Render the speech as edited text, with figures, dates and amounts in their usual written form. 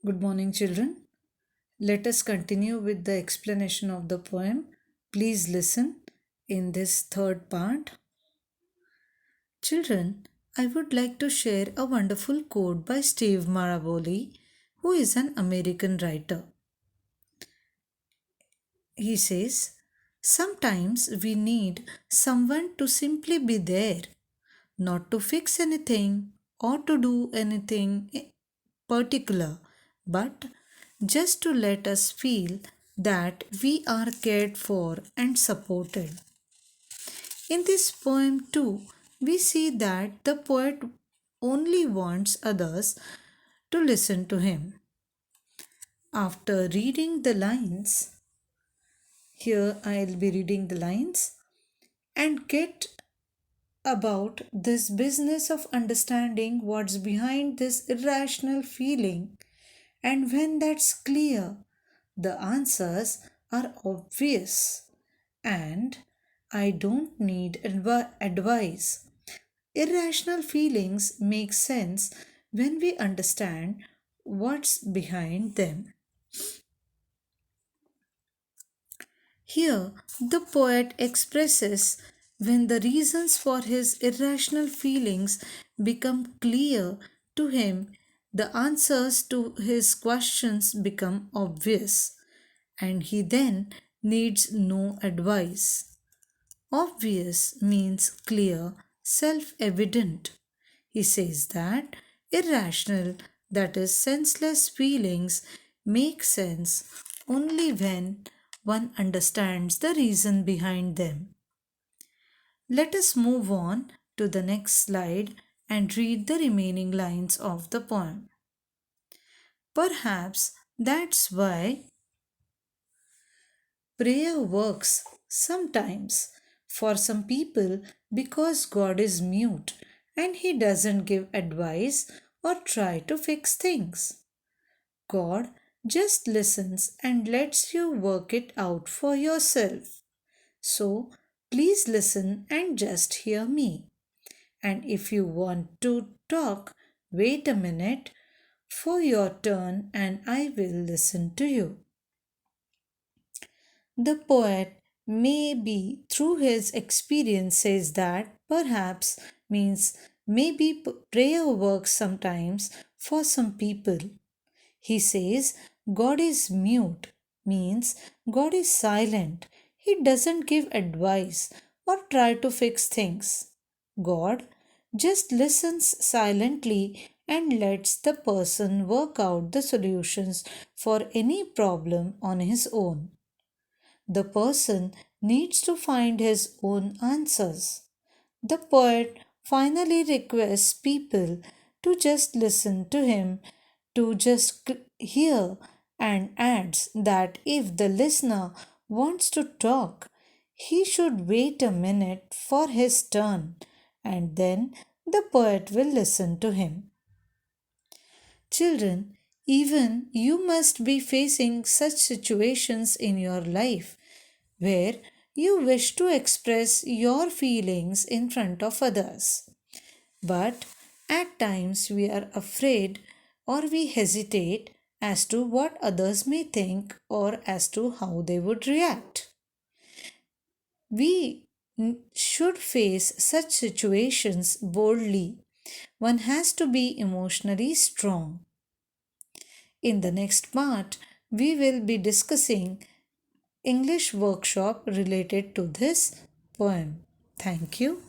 Good morning, children. Let us continue with the explanation of the poem. Please listen in this third part. Children, I would like to share a wonderful quote by Steve Maraboli, who is an American writer. He says, "Sometimes we need someone to simply be there, not to fix anything or to do anything particular, but just to let us feel that we are cared for and supported." In this poem, too, we see that the poet only wants others to listen to him. After reading the lines, here I'll be reading the lines and get about this business of understanding what's behind this irrational feeling. And when that's clear, the answers are obvious and I don't need advice. Irrational feelings make sense when we understand what's behind them. Here, the poet expresses when the reasons for his irrational feelings become clear to him, the answers to his questions become obvious, and he then needs no advice. Obvious means clear, self evident. He says that irrational, that is, senseless feelings make sense only when one understands the reason behind them. Let us move on to the next slide and read the remaining lines of the poem. Perhaps that's why prayer works sometimes for some people because God is mute and He doesn't give advice or try to fix things. God just listens and lets you work it out for yourself. So please listen and just hear me. And if you want to talk, wait a minute for your turn and I will listen to you. The poet, maybe through his experience, says that perhaps means maybe prayer works sometimes for some people. He says God is mute, means God is silent. He doesn't give advice or try to fix things. God just listens silently and lets the person work out the solutions for any problem on his own. The person needs to find his own answers. The poet finally requests people to just listen to him, to just hear, and adds that if the listener wants to talk, he should wait a minute for his turn and then the poet will listen to him. Children, even you must be facing such situations in your life where you wish to express your feelings in front of others. But at times we are afraid or we hesitate as to what others may think or as to how they would react. We should face such situations boldly. One has to be emotionally strong. In the next part, we will be discussing English workshop related to this poem. Thank you.